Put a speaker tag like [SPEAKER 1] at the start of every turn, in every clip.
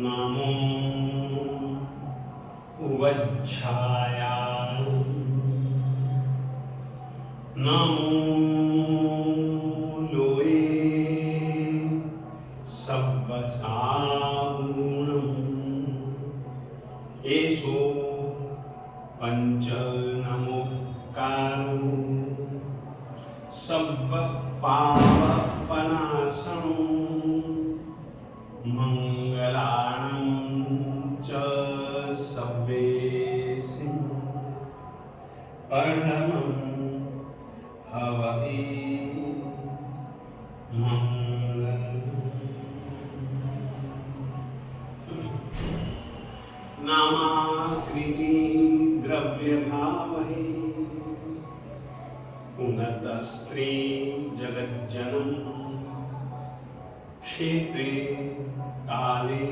[SPEAKER 1] नमो उवच्छायाय नमो लोये सब्बसागुणम् एषो पंचनमोक्कारो सब्बपापनाशनो मंगलानं च सब्बेसिं परमं हवहि नामाकृति द्रव्यभावहि उन्नतस्त्री जगज्जनम क्षेत्रे काले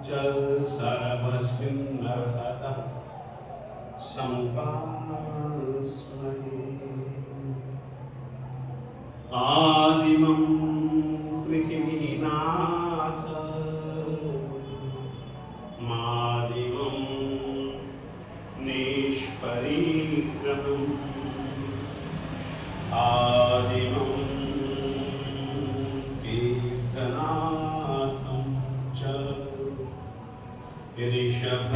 [SPEAKER 1] च सर्वस्मिन्नर्हतः समुपास्महे आदिमं पृथिवीनाथ मादिमं निष्परिग्रहम् आदिमं तीर्थनाथं च ऋषभ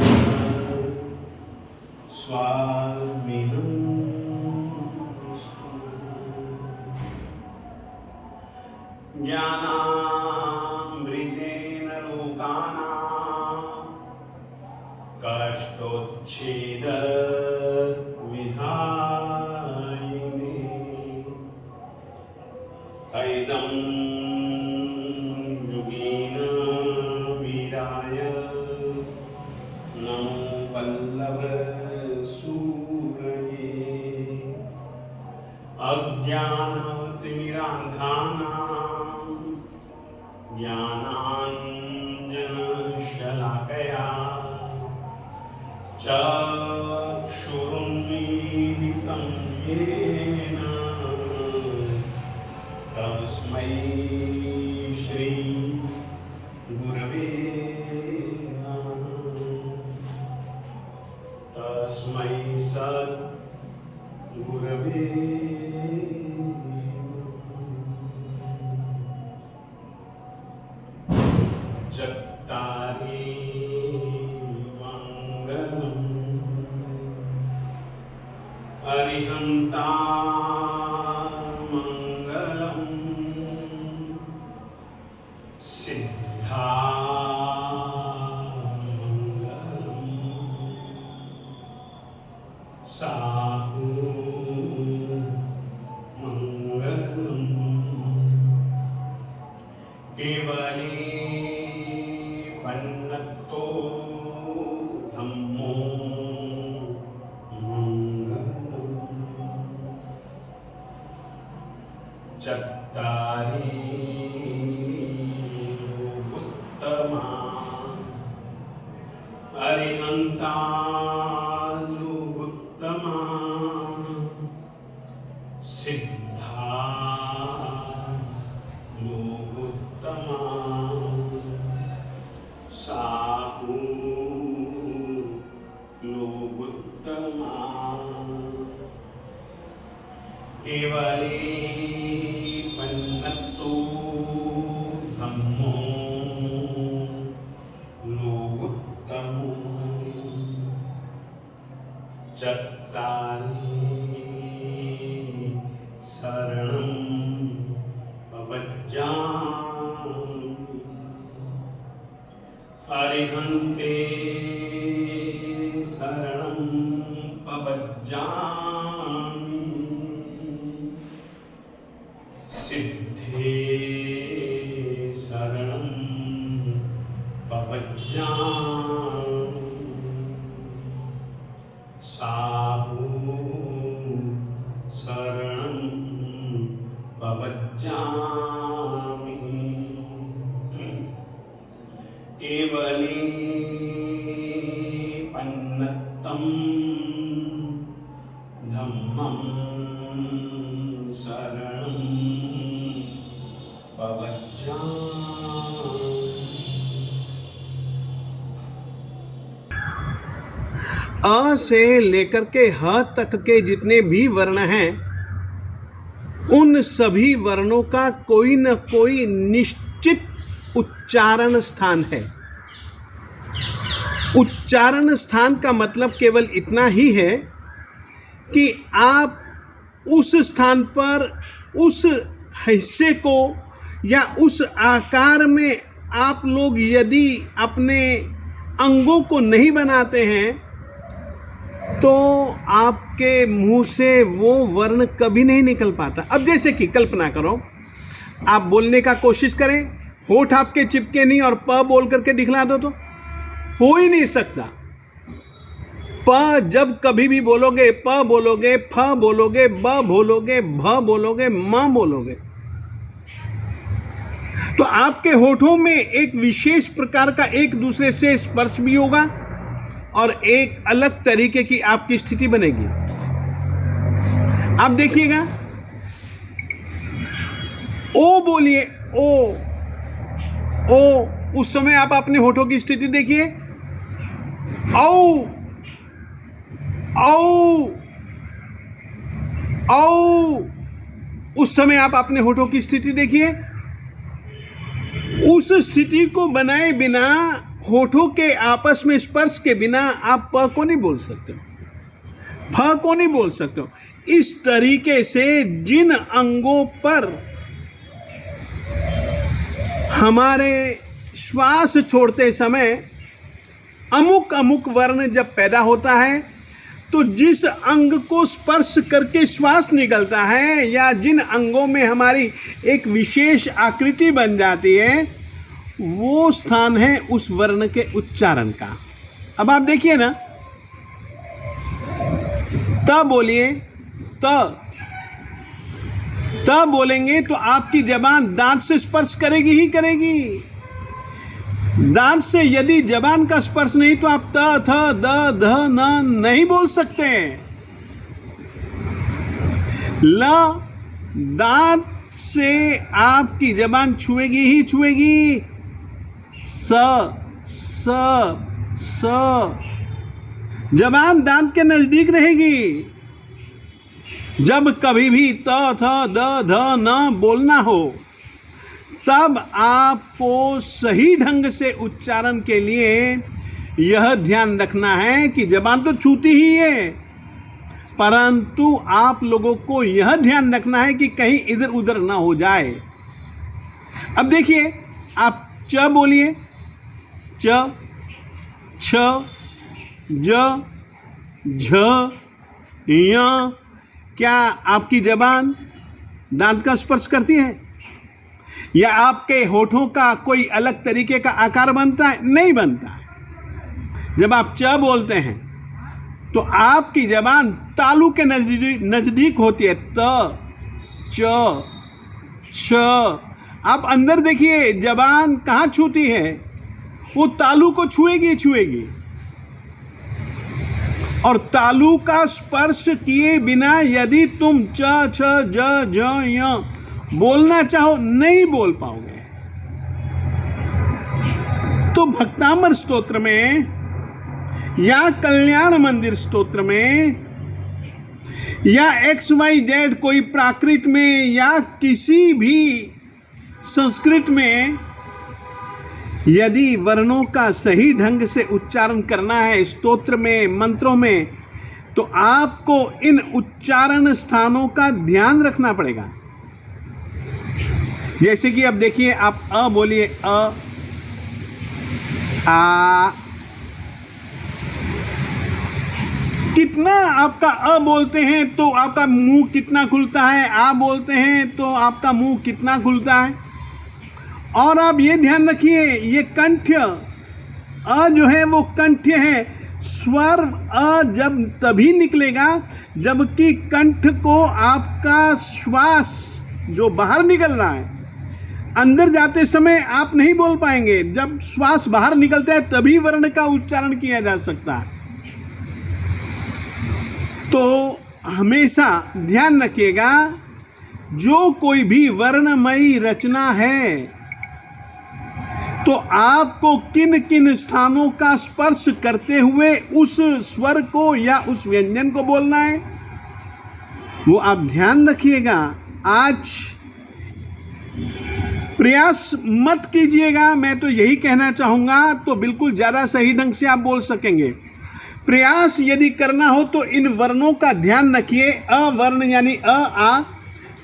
[SPEAKER 1] स्वामिनं ज्ञानामृतेन लोकानां कष्टोच्छेद ऐदं युगेन वीराय नमो वल्लभ सूरये अज्ञानतिमिरान्धानां ज्ञानाञ्जनशलाकया चक्षुरुन्मीलितं येन तस्मै श्री गुरवे नमः तस्मै सद् गुरवे चत्तारि मंगलम् अरिहन्ता साहु मंगलम् केवली पन्नतो धम्मो मंगलम् चत्तारि उत्तमा अरिहन्ता सिद्धा लोकोत्तमा साहु लोकोत्तमा केवली पन्नतो धम्मो लोकोत्तमो चत्तारि शरणं पवज्जामि अरिहन्ते शरणं पवज्जामि सिद्धे शरणं पवज्जामि साहु शरणं पवज्जामि केवली पन्नत्तं धम्मं शरणं पवज्जामि।
[SPEAKER 2] अ से लेकर के ह तक के जितने भी वर्ण हैं, उन सभी वर्णों का कोई न कोई निश्चित उच्चारण स्थान है। उच्चारण स्थान का मतलब केवल इतना ही है कि आप उस स्थान पर उस हिस्से को या उस आकार में आप लोग यदि अपने अंगों को नहीं बनाते हैं तो आपके मुंह से वो वर्ण कभी नहीं निकल पाता। अब जैसे कि कल्पना करो, आप बोलने का कोशिश करें, होठ आपके चिपके नहीं और प बोल करके दिखला दो तो हो ही नहीं सकता। प जब कभी भी बोलोगे, प बोलोगे, फ बोलोगे, ब बोलोगे, भ बोलोगे, म बोलोगे, तो आपके होठों में एक विशेष प्रकार का एक दूसरे से स्पर्श भी होगा और एक अलग तरीके की आपकी स्थिति बनेगी। आप देखिएगा, ओ बोलिए, ओ ओ, उस समय आप अपने होठों की स्थिति देखिए। औ औ औ, उस समय आप अपने होठों की स्थिति देखिए। उस स्थिति को बनाए बिना, होठों के आपस में स्पर्श के बिना आप प को नहीं बोल सकते हो, फ को नहीं बोल सकते हो। इस तरीके से जिन अंगों पर हमारे श्वास छोड़ते समय अमुक अमुक वर्ण जब पैदा होता है, तो जिस अंग को स्पर्श करके श्वास निकलता है या जिन अंगों में हमारी एक विशेष आकृति बन जाती है, वो स्थान है उस वर्ण के उच्चारण का। अब आप देखिए ना, त बोलिए, त बोलेंगे तो आपकी जबान दांत से स्पर्श करेगी ही करेगी। दांत से यदि जबान का स्पर्श नहीं तो आप त, थ, द, ध, न नहीं बोल सकते। ल, दांत से आपकी जबान छुएगी ही छुएगी। स, जबान दांत के नजदीक रहेगी। जब कभी भी त, थ, द, ध, न बोलना हो, तब आपको सही ढंग से उच्चारण के लिए यह ध्यान रखना है कि जबान तो छूती ही है, परंतु आप लोगों को यह ध्यान रखना है कि कहीं इधर उधर ना हो जाए। अब देखिए, आप च बोलिए, च, छ, ज, झ, य। क्या आपकी जबान दांत का स्पर्श करती है या आपके होठों का कोई अलग तरीके का आकार बनता है? नहीं बनता है। जब आप च बोलते हैं तो आपकी जबान तालू के नजदीक होती है। त, च, छ। आप अंदर देखिए, जबान कहाँ छूती है? वो तालू को छुएगी छुएगी। और तालू का स्पर्श किए बिना यदि तुम च, छ, ज, झ, य बोलना चाहो, नहीं बोल पाओगे। तो भक्तामर स्तोत्र में या कल्याण मंदिर स्तोत्र में या XYZ कोई प्राकृत में या किसी भी संस्कृत में यदि वर्णों का सही ढंग से उच्चारण करना है स्तोत्र में, मंत्रों में, तो आपको इन उच्चारण स्थानों का ध्यान रखना पड़ेगा। जैसे कि अब देखिए, आप अ बोलिए, अ, आ। कितना आपका अ बोलते हैं तो आपका मुंह कितना खुलता है, आ बोलते हैं तो आपका मुंह कितना खुलता है। और आप ये ध्यान रखिए, ये कंठ अ जो है वो कंठ है। स्वर अ जब तभी निकलेगा जबकि कंठ को आपका श्वास जो बाहर निकल रहा है, अंदर जाते समय आप नहीं बोल पाएंगे। जब श्वास बाहर निकलता है तभी वर्ण का उच्चारण किया जा सकता है। तो हमेशा ध्यान रखिएगा जो कोई भी वर्णमयी रचना है तो आपको किन किन स्थानों का स्पर्श करते हुए उस स्वर को या उस व्यंजन को बोलना है, वो आप ध्यान रखिएगा। आज प्रयास मत कीजिएगा, मैं तो यही कहना चाहूँगा, तो बिल्कुल ज़्यादा सही ढंग से आप बोल सकेंगे। प्रयास यदि करना हो तो इन वर्णों का ध्यान रखिए। अ वर्ण यानी अ आ,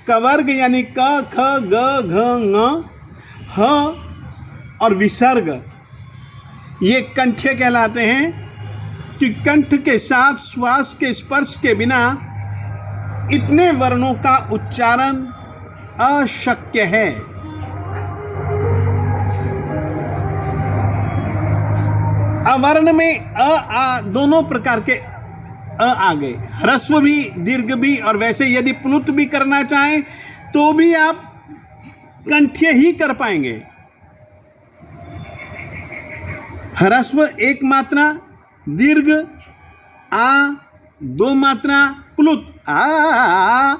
[SPEAKER 2] कवर्ग यानी क ख ग घ ङ, ह और विसर्ग ये कंठ्य कहलाते हैं कि कंठ के साथ श्वास के स्पर्श के बिना इतने वर्णों का उच्चारण अशक्य है। अवर्ण में अ आ दोनों प्रकार के अ आ गए, ह्रस्व भी दीर्घ भी, और वैसे यदि प्लुत भी करना चाहें तो भी आप कंठ्य ही कर पाएंगे। ह्रस्व एक मात्रा, दीर्घ आ दो मात्रा, प्लुत आ।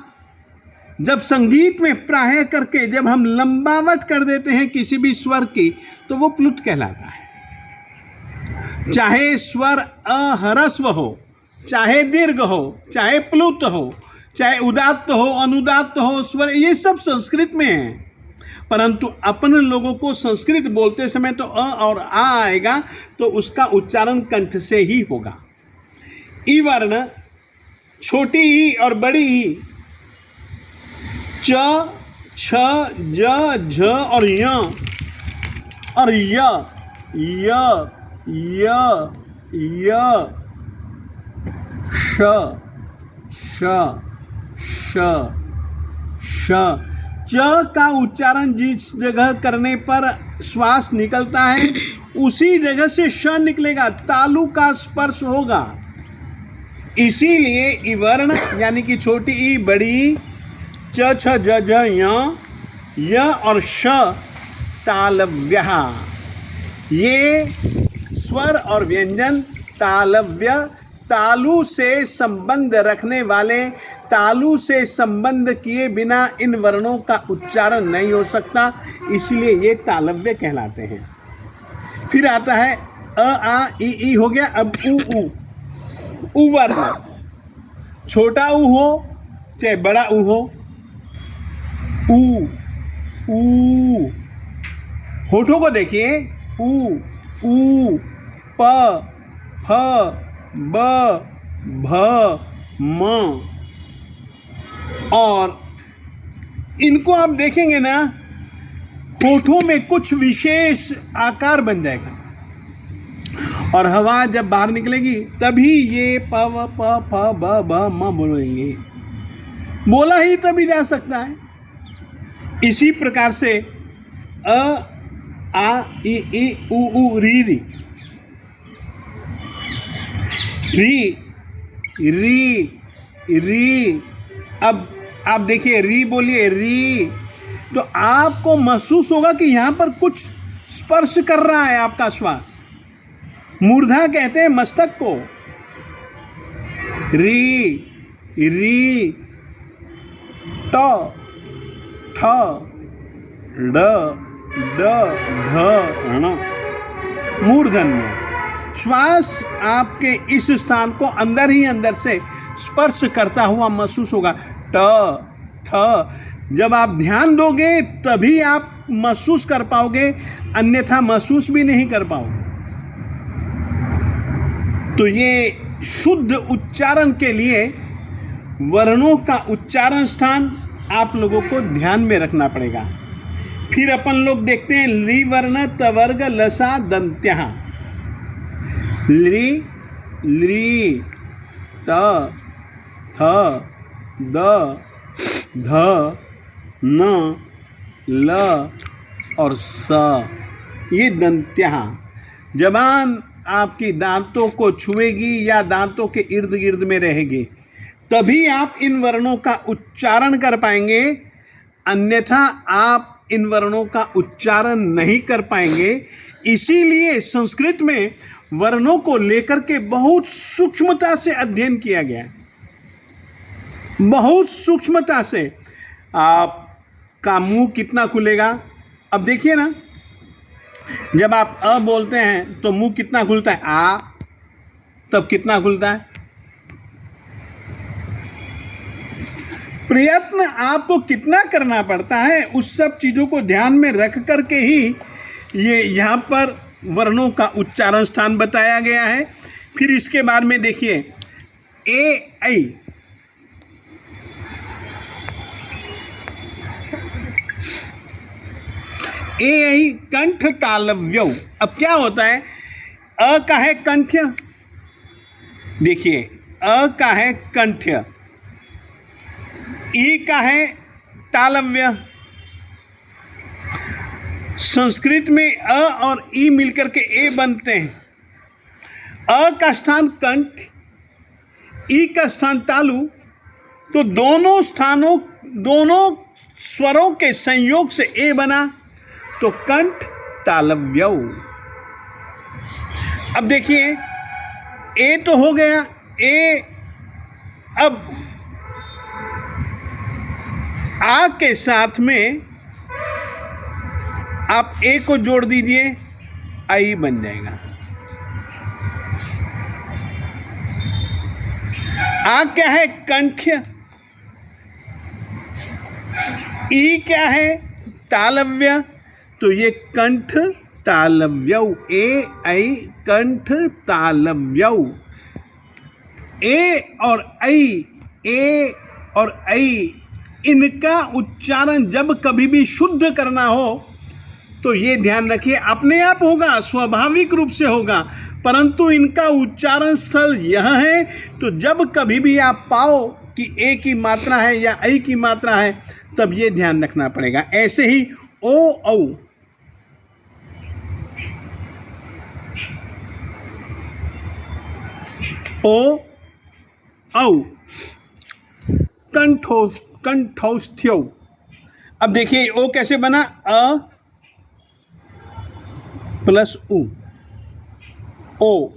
[SPEAKER 2] जब संगीत में प्राय करके जब हम लंबावट कर देते हैं किसी भी स्वर की तो वो प्लुत कहलाता है। चाहे स्वर अह्रस्व हो, चाहे दीर्घ हो, चाहे प्लुत हो, चाहे उदात्त हो, अनुदात्त हो, स्वर ये सब संस्कृत में है। परंतु अपन लोगों को संस्कृत बोलते समय तो अ और आ आएगा तो उसका उच्चारण कंठ से ही होगा। ई वर्ण छोटी ई और बड़ी ई, च छ ज झ और य और य य य य श श श श। च का उच्चारण जिस जगह करने पर श्वास निकलता है उसी जगह से श निकलेगा, तालु का स्पर्श होगा। इसीलिए ई वर्ण यानी कि छोटी ई बड़ी, च छ ज झ य और श तालव्य। ये स्वर और व्यंजन तालव्य, तालु से संबंध रखने वाले, तालु से संबंध किए बिना इन वर्णों का उच्चारण नहीं हो सकता, इसलिए ये तालव्य कहलाते हैं। फिर आता है अ आ ई हो गया। अब उ उ वर्ण, छोटा उ हो चाहे बड़ा उ हो, उ ऊ। होठों को देखिए, उ प फ ब भ म, और इनको आप देखेंगे ना होठों में कुछ विशेष आकार बन जाएगा और हवा जब बाहर निकलेगी तभी ये प व प फ ब भ म बोलेंगे, बोला ही तभी जा सकता है। इसी प्रकार से अ आ ई उ री री री री री। अब आप देखिए री बोलिए री, तो आपको महसूस होगा कि यहाँ पर कुछ स्पर्श कर रहा है आपका श्वास। मूर्धा कहते हैं मस्तक को। री री ट ठ ड ड ढ ण। मूर्धन में श्वास आपके इस स्थान को अंदर ही अंदर से स्पर्श करता हुआ महसूस होगा। ट ठ। जब आप ध्यान दोगे तभी आप महसूस कर पाओगे, अन्यथा महसूस भी नहीं कर पाओगे। तो ये शुद्ध उच्चारण के लिए वर्णों का उच्चारण स्थान आप लोगों को ध्यान में रखना पड़ेगा। फिर अपन लोग देखते हैं ली वर्ण तवर्ग लसा दंत्या। ली ली त थ द ध न ल और स, ये दंत्या। जबान आपकी दांतों को छुएगी या दांतों के इर्द गिर्द में रहेगी तभी आप इन वर्णों का उच्चारण कर पाएंगे, अन्यथा आप इन वर्णों का उच्चारण नहीं कर पाएंगे। इसीलिए संस्कृत में वर्णों को लेकर के बहुत सूक्ष्मता से अध्ययन किया गया है, बहुत सूक्ष्मता से। आपका मुंह कितना खुलेगा। अब देखिए ना, जब आप अ बोलते हैं तो मुंह कितना खुलता है, आ, तब कितना खुलता है। प्रयत्न आपको कितना करना पड़ता है, उस सब चीजों को ध्यान में रख करके ही ये यहाँ पर वर्णों का उच्चारण स्थान बताया गया है। फिर इसके बाद में देखिए ए ऐ, ए ऐ कंठ तालव्यौ। अब क्या होता है, अ का है कंठ्य, देखिए अ का है कंठ्य, ई का है तालव्य। संस्कृत में अ और ई मिलकर के ए बनते हैं। अ का स्थान कंठ, ई का स्थान तालु, तो दोनों स्थानों, दोनों स्वरों के संयोग से ए बना, तो कंठ तालव्यौ। अब देखिए ए तो हो गया, ए, अब आ के साथ में आप ए को जोड़ दीजिए, आई बन जाएगा। आ क्या है, कंठ्य, ई क्या है, तालव्य, तो ये कंठ तालव्यौ, ए ऐ कंठ तालव्यौ। ए और ऐ, इनका उच्चारण जब कभी भी शुद्ध करना हो तो ये ध्यान रखिए, अपने आप होगा, स्वाभाविक रूप से होगा, परंतु इनका उच्चारण स्थल यह है। तो जब कभी भी आप पाओ कि ए की मात्रा है या ऐ की मात्रा है, तब ये ध्यान रखना पड़ेगा। ऐसे ही ओ औ, ओ औ, कंठौष्ठ्यौ। अब देखिए ओ कैसे बना, अ प्लस उ, ओ।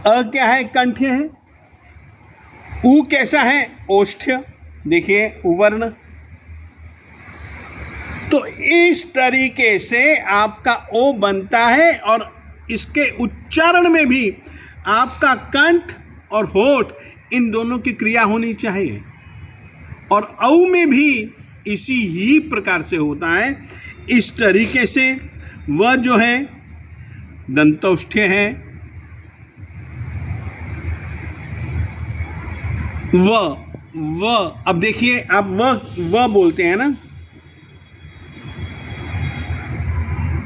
[SPEAKER 2] अ क्या है, कंठ्य है, उ कैसा है, ओष्ठ्य, देखिए उवर्ण। तो इस तरीके से आपका ओ बनता है, और इसके उच्चारण में भी आपका कंठ और होठ, इन दोनों की क्रिया होनी चाहिए। और औ में भी इसी ही प्रकार से होता है। इस तरीके से वह जो है दंतौष्ठ्य है, वह अब देखिए, आप वह बोलते हैं ना,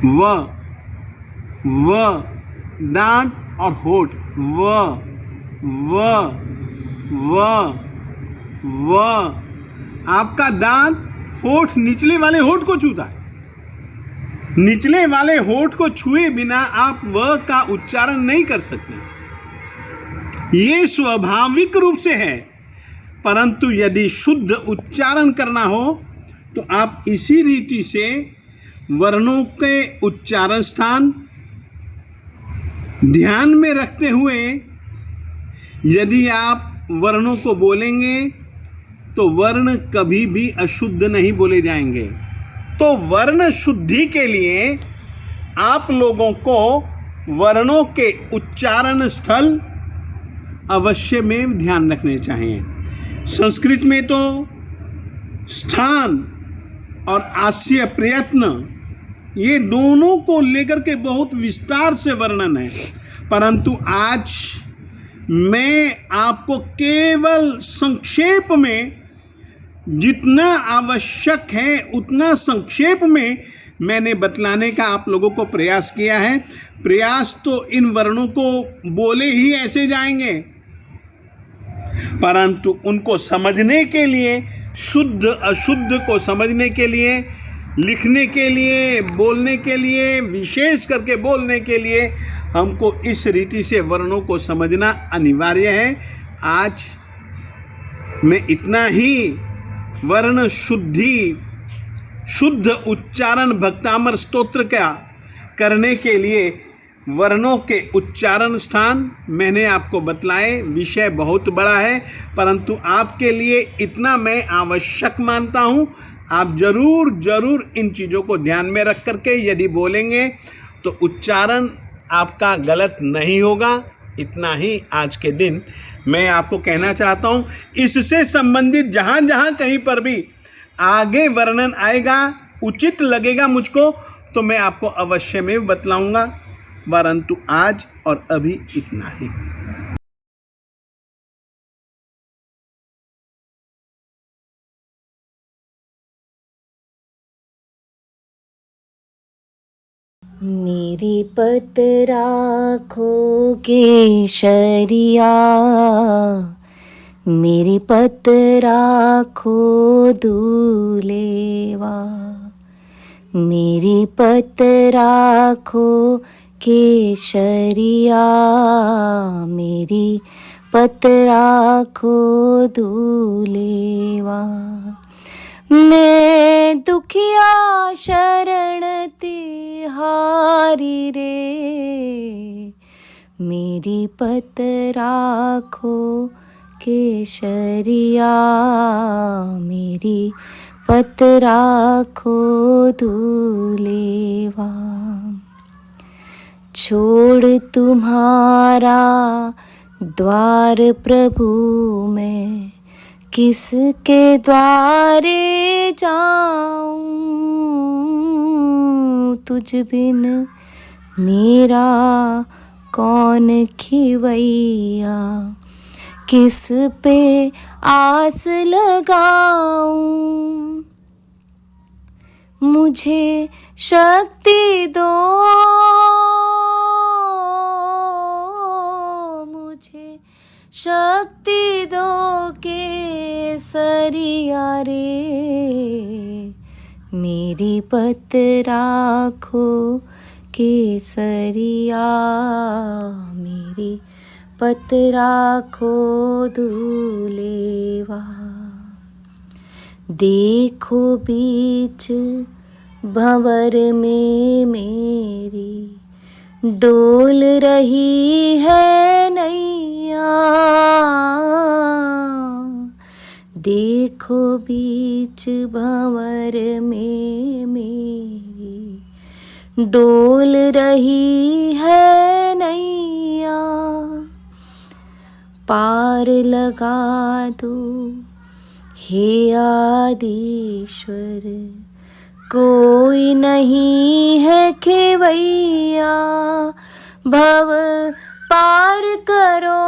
[SPEAKER 2] वह दांत और होठ, वह आपका दांत होठ, निचले वाले होठ को छूता है। निचले वाले होठ को छुए बिना आप वह का उच्चारण नहीं कर सकते। ये स्वाभाविक रूप से है, परंतु यदि शुद्ध उच्चारण करना हो तो आप इसी रीति से वर्णों के उच्चारण स्थान ध्यान में रखते हुए यदि आप वर्णों को बोलेंगे तो वर्ण कभी भी अशुद्ध नहीं बोले जाएंगे। तो वर्ण शुद्धि के लिए आप लोगों को वर्णों के उच्चारण स्थल अवश्य में ध्यान रखने चाहिए। संस्कृत में तो स्थान और आस्य प्रयत्न, ये दोनों को लेकर के बहुत विस्तार से वर्णन है, परंतु आज मैं आपको केवल संक्षेप में, जितना आवश्यक है उतना संक्षेप में मैंने बतलाने का आप लोगों को प्रयास किया है। प्रयास तो इन वर्णों को बोले ही ऐसे जाएंगे, परंतु उनको समझने के लिए, शुद्ध अशुद्ध को समझने के लिए, लिखने के लिए, बोलने के लिए, विशेष करके बोलने के लिए हमको इस रीति से वर्णों को समझना अनिवार्य है। आज मैं इतना ही वर्ण शुद्धि, शुद्ध उच्चारण भक्तामर स्तोत्र का करने के लिए वर्णों के उच्चारण स्थान मैंने आपको बतलाए। विषय बहुत बड़ा है, परंतु आपके लिए इतना मैं आवश्यक मानता हूँ। आप जरूर इन चीज़ों को ध्यान में रख करके यदि बोलेंगे तो उच्चारण आपका गलत नहीं होगा। इतना ही आज के दिन मैं आपको कहना चाहता हूँ। इससे संबंधित जहाँ जहाँ कहीं पर भी आगे वर्णन आएगा, उचित लगेगा मुझको, तो मैं आपको अवश्य में बतलाऊंगा। परंतु आज और अभी इतना ही।
[SPEAKER 3] मेरी पतराखो केशरिया, मेरी पतराखो दूलेवा, मेरी पतराखो केशरिया, मेरी पतराखो दूलेवा। मैं दुखिया शरण तिहारी रे, मेरी पतराखो केशरिया, मेरी पतराखो दूलेवा। छोड़ तुम्हारा द्वार प्रभु मैं किसके द्वारे जाऊं, तुझ बिन मेरा कौन खिवैया, किस पे आस लगाऊं। मुझे शक्ति दो, मुझे शक्ति दो केसरिया रे, मेरी पतराखो केसरिया, मेरी पतराखो दूलेवा। देखो बीच भंवर में मेरी डोल रही है नैया, देखो बीच भंवर में मेरी डोल रही है नैया। पार लगा दो हे आदिश्वर, कोई नहीं है खेवैया। भव पार करो,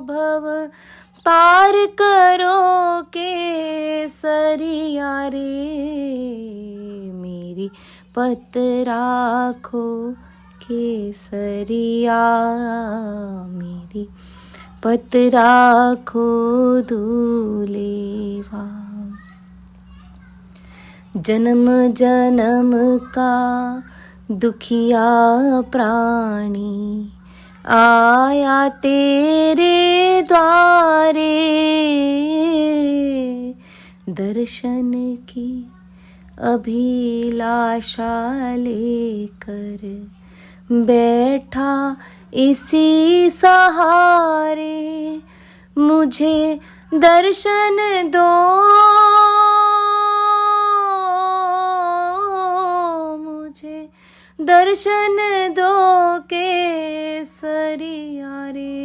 [SPEAKER 3] भव पार करो केसरिया रे, मेरी पतराखो केसरिया, मेरी पतराखो दूलेवा। जन्म जन्म का दुखिया प्राणी आया तेरे द्वारे, दर्शन की अभिलाषा लेकर बैठा इसी सहारे। मुझे दर्शन दो, मुझे दर्शन दो केसरिया रे,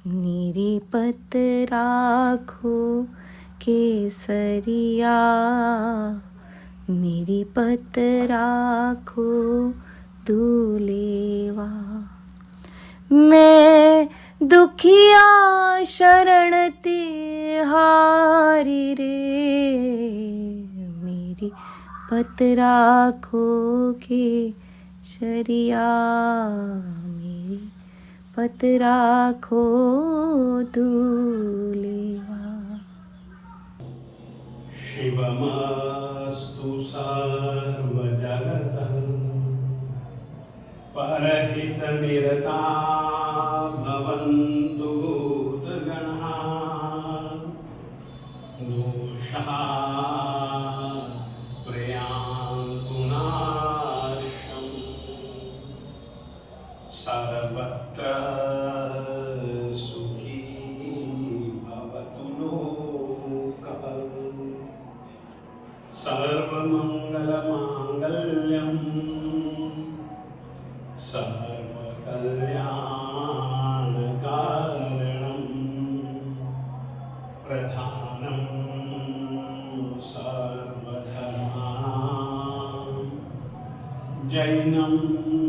[SPEAKER 3] मेरी पतराखो केसरिया, मेरी पतराखो दूलेवा। मैं दुखिया शरण तिहारी रे, मेरी पतराखो केसरिया, मेरी पतराखो दूलेवा।
[SPEAKER 1] शिवमस्तु सर्वजगतः परहितनिरता भवन्तु भूतगणाः। दोषः प्रयासः चैनम